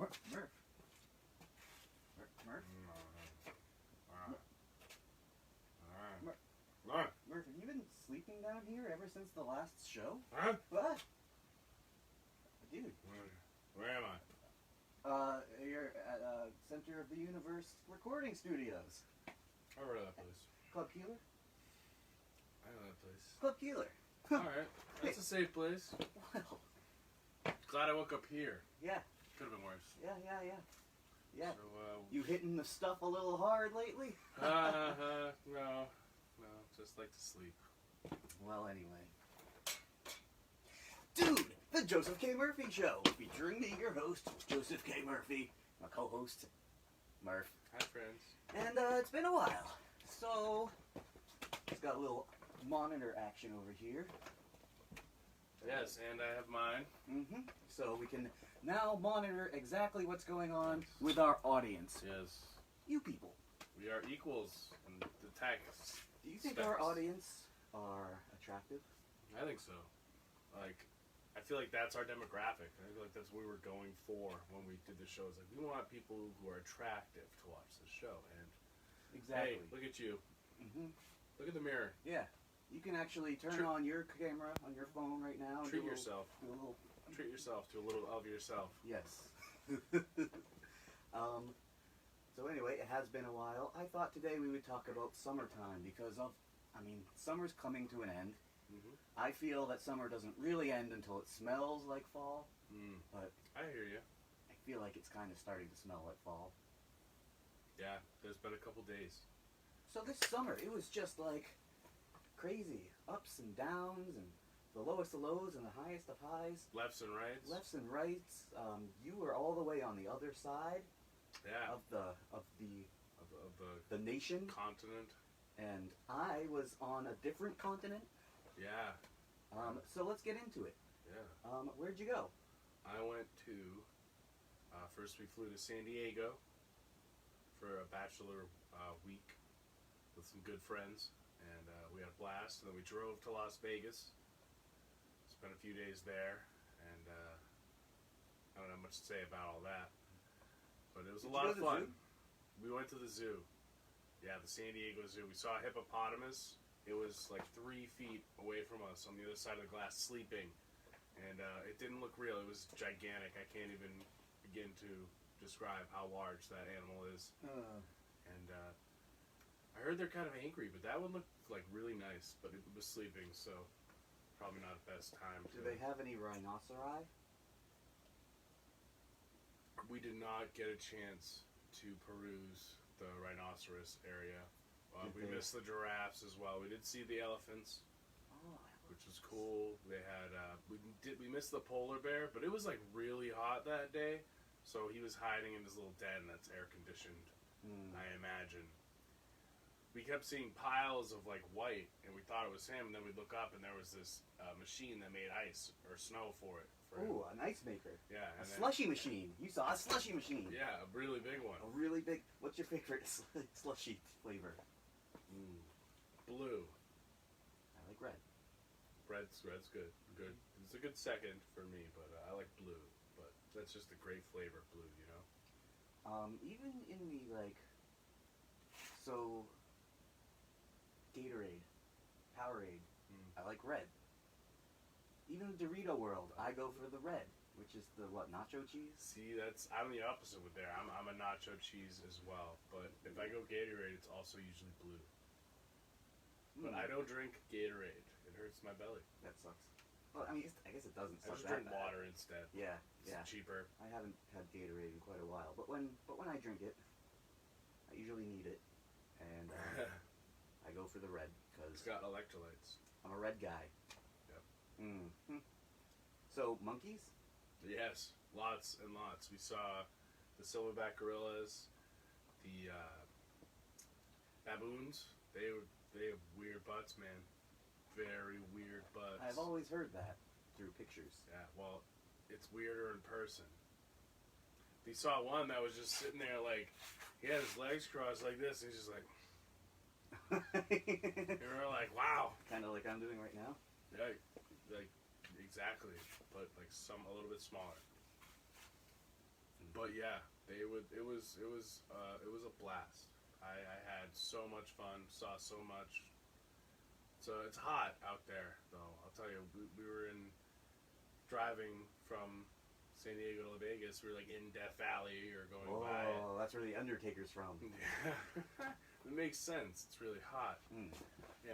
Murph. Murph. What? Murph, have you been sleeping down here ever since the last show? Huh? What? Dude. Where am I? You're at Center of the Universe Recording Studios. I heard of that place. Club Keeler? I know that place. Club Keeler. Alright. That's a safe place. Well, Glad I woke up here. yeah. Could have been worse. Yeah. Yeah. So, You hitting the stuff a little hard lately? no. Just like to sleep. Well, anyway. Dude! The Joseph K. Murphy Show! Featuring me, your host, Joseph K. Murphy. My co-host, Murph. Hi, friends. And it's been a while. So, it's got a little monitor action over here. Yes, and I have mine. Mm-hmm. So we can now monitor exactly what's going on with our audience. Yes. You people. We are equals in the text. Do you think our audience are attractive? I think so. Like, I feel like that's our demographic. I feel like that's what we were going for when we did the show. It's like, we want people who are attractive to watch the show. And, Exactly. hey, look at you. Mm-hmm. Look at the mirror. Yeah. You can actually turn on your camera on your phone right now. And Treat do a little- yourself. do a little. Treat yourself to a little of yourself. Yes. So anyway, it has been a while. I thought today we would talk about summertime because summer's coming to an end. Mm-hmm. I feel that summer doesn't really end until it smells like fall, but I hear you. I feel like it's kind of starting to smell like fall. Yeah, there's been a couple days. So this summer, it was just like crazy. Ups and downs and the lowest of lows and the highest of highs. Lefts and rights. Lefts and rights. You were all the way on the other side Yeah. of the Of the nation, continent. and I was on a different continent. Yeah. So let's get into it. Yeah. Where'd you go? I went to, first we flew to San Diego for a bachelor week with some good friends, and we had a blast. And then we drove to Las Vegas, spent a few days there, and I don't have much to say about all that, but it was a lot of fun. We went to the zoo. Yeah, the San Diego Zoo. We saw a hippopotamus. It was like 3 feet away from us on the other side of the glass sleeping. And it didn't look real. It was gigantic. I can't even begin to describe how large that animal is. And I heard they're kind of angry, but that one looked like really nice. But it was sleeping, so probably not the best time. Do they have any rhinoceri? We did not get a chance to peruse the rhinoceros area. We missed the giraffes as well. We did see the elephants, which was cool. They had we missed the polar bear, but it was like really hot that day, so he was hiding in his little den that's air conditioned. I imagine. We kept seeing piles of like white, and we thought it was him. And then we'd look up, and there was this machine that made ice or snow for it. Ooh, an ice maker. Yeah, A slushy machine. You saw a slushy machine. Yeah, a really big one. A really big. What's your favorite slushy flavor? Blue. I like red. Red's good. Good. It's a good second for me, but I like blue. But that's just a great flavor, blue. You know. Even in the Gatorade, Powerade, I like red. Even the Dorito world, I go for the red, which is the nacho cheese. See, I'm the opposite with there. I'm a nacho cheese as well, but if I go Gatorade, it's also usually blue. But I don't drink Gatorade. It hurts my belly. That sucks. Well, I mean, I guess it doesn't I suck just that drink bad. water instead. Yeah, It's cheaper. I haven't had Gatorade in quite a while, but when I drink it, I usually need it, and I go for the red because It's got electrolytes. I'm a red guy. Yep. So monkeys? Yes, lots and lots. We saw the silverback gorillas, the baboons. They have weird butts, man. Very weird butts. I've always heard that through pictures. Yeah, well, it's weirder in person. We saw one that was just sitting there like, he had his legs crossed like this, and he's just like, and we're like, wow. Kind of like I'm doing right now. Yeah, like, exactly, but like a little bit smaller. But yeah, it was a blast. I had so much fun, saw so much. So it's hot out there, though. I'll tell you, we were driving from San Diego to Vegas. We were like in Death Valley or going by it. Oh, that's where the Undertaker's from. Yeah. It makes sense. It's really hot. Mm.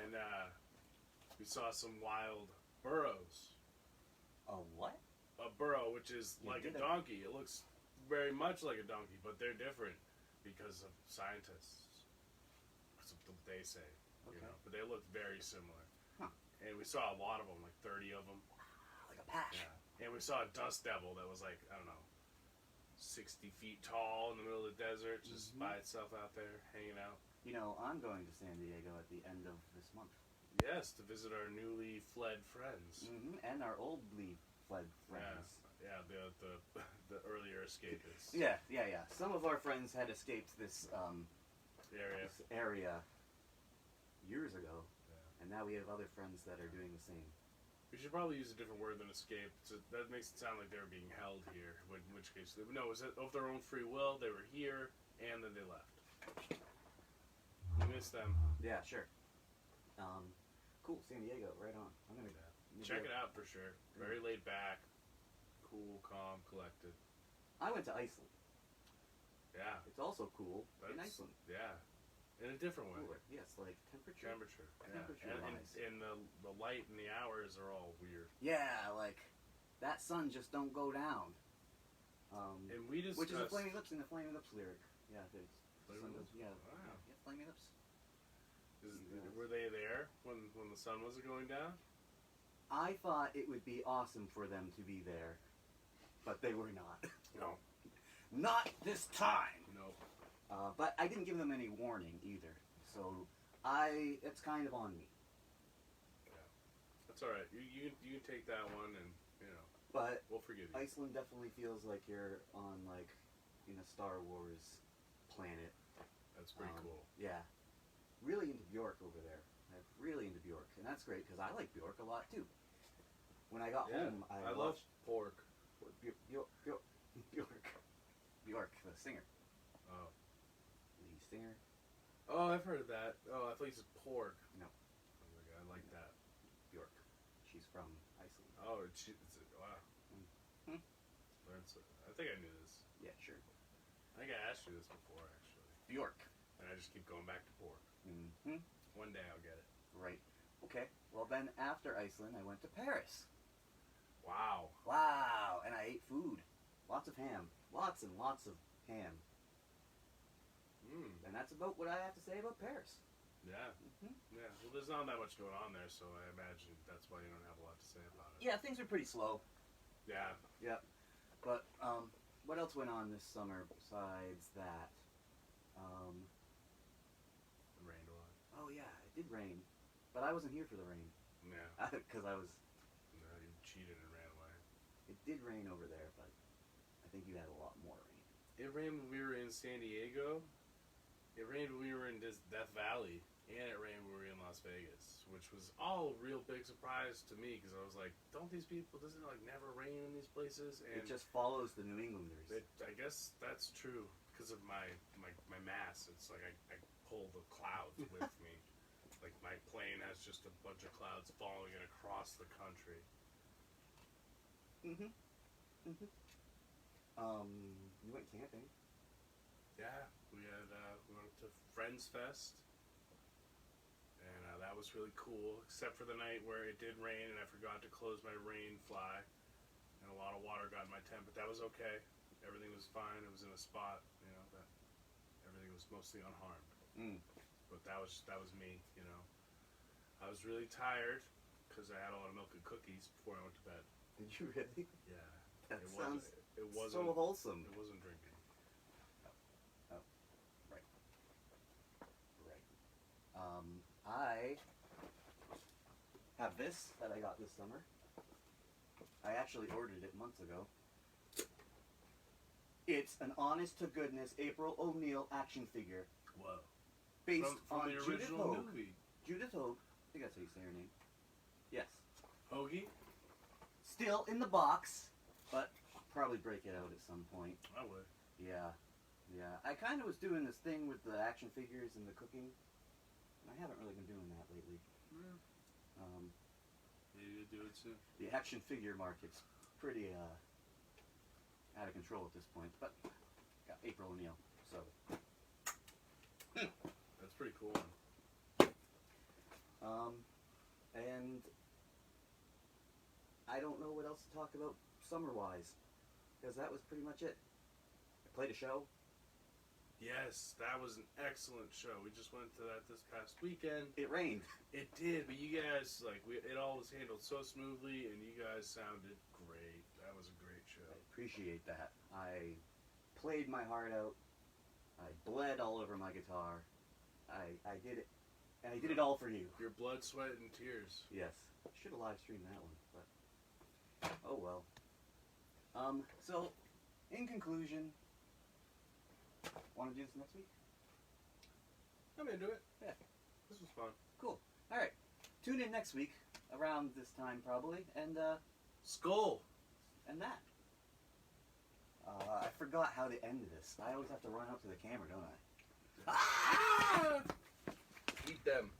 And we saw some wild burros. A what? A burro, which is You like a did it. donkey. It looks very much like a donkey, but they're different because of scientists. That's what they say. Okay. You know, but they look very similar. Huh. And we saw a lot of them, like 30 of them. Like a patch. Yeah. And we saw a dust devil that was like, I don't know, 60 feet tall in the middle of the desert, just Mhm. by itself out there, hanging out. You know, I'm going to San Diego at the end of this month. Yes, to visit our newly fled friends. And our oldly fled friends. Yeah, the earlier escapists. Yeah. Some of our friends had escaped this Area. this area years ago, Yeah. and now we have other friends that are doing the same. We should probably use a different word than escape. So that makes it sound like they were being held here. In which case, no, it was of their own free will. They were here, and then they left. We miss them. Yeah, sure. Cool, San Diego, right on. I'm gonna Check it out for sure. Very laid back, cool, calm, collected. I went to Iceland. Yeah, It's also cool in That's- Iceland. yeah, in a different way. Cooler. Yes, like temperature. Temperature. Yeah. Temperature And wise. the light and the hours are all weird. Yeah, like that sun just don't go down. And we discussed. Which is a Flaming Lips in the Flaming Lips lyric. Yeah, there's Flaming sun Lips? goes, yeah, Wow. yeah, Flaming Lips. Were they there when the sun wasn't going down? I thought it would be awesome for them to be there, but they were not. No. Not this time. No. But I didn't give them any warning either, so it's kind of on me. That's all right. You can take that one, and But we'll forgive you. Iceland definitely feels like you're on like in a Star Wars planet. That's pretty cool. Yeah, really into Bjork over there. I'm really into Bjork, and that's great because I like Bjork a lot too. When I got home, I love pork. Bjork, the singer, Oh. the singer. Oh, I've heard of that. Oh, I thought you said pork. No. Oh my god, I like that. Bjork. She's from Iceland. Oh, wow. Mhm. I think I knew this. Yeah, sure. I think I asked you this before, actually. Bjork. And I just keep going back to pork. Mm-hmm. One day I'll get it. Right. Okay. Well, then after Iceland, I went to Paris. Wow. Wow! And I ate food. Lots of ham. Lots and lots of ham. Mm. And that's about what I have to say about Paris. Yeah. Mhm. Yeah. Well, there's not that much going on there, so I imagine that's why you don't have a lot to say about it. Yeah, things are pretty slow. Yeah. Yep. But what else went on this summer besides that? It rained a lot. Oh yeah, it did rain, but I wasn't here for the rain Yeah. because I was. No, you cheated and ran away. It did rain over there, but I think you had a lot more rain. It rained when we were in San Diego. It rained when we were in Death Valley. And it rained when we were in Las Vegas. Which was all a real big surprise to me. Because I was like, doesn't it like never rain in these places? And It just follows the New Englanders. I guess that's true. Because of my mass. It's like I pull the clouds with me. Like my plane has just a bunch of clouds following it across the country. Mm-hmm. Mm-hmm. You went camping. Yeah, we went to Friends Fest, and that was really cool. Except for the night where it did rain, and I forgot to close my rain fly, and a lot of water got in my tent. But that was okay. Everything was fine. It was in a spot, that everything was mostly unharmed. Mm. But that was me. I was really tired because I had a lot of milk and cookies before I went to bed. Did you really? Yeah, That it sounds wasn't so wholesome. It wasn't drinking. Right. I have this that I got this summer. I actually ordered it months ago. It's an honest-to-goodness April O'Neil action figure Whoa. based From on the Judith original Hogue. movie. Judith Hogue. I think that's how you say her name. Yes. Hoagie? Still in the box, but I'll probably break it out at some point. I would. Yeah, yeah. I kind of was doing this thing with the action figures and the cooking, and I haven't really been doing that lately. Yeah. Um, Maybe you do it soon. the action figure market's pretty out of control at this point, but got April O'Neil, so That's pretty cool. and I don't know what else to talk about summer-wise, because that was pretty much it. I played a show. Yes, that was an excellent show. We just went to that this past weekend. It rained. It did, but you guys, it all was handled so smoothly, and you guys sounded great. That was a great show. I appreciate that. I played my heart out. I bled all over my guitar. I did it, and I did it all for you. Your blood, sweat, and tears. Yes. Should have live streamed that one, but oh well. So, in conclusion, want to do this next week? I'm into it. Yeah. This was fun. Cool. All right. Tune in next week around this time probably, and Skull! that. I forgot how to end this. I always have to run up to the camera, don't I? Eat them.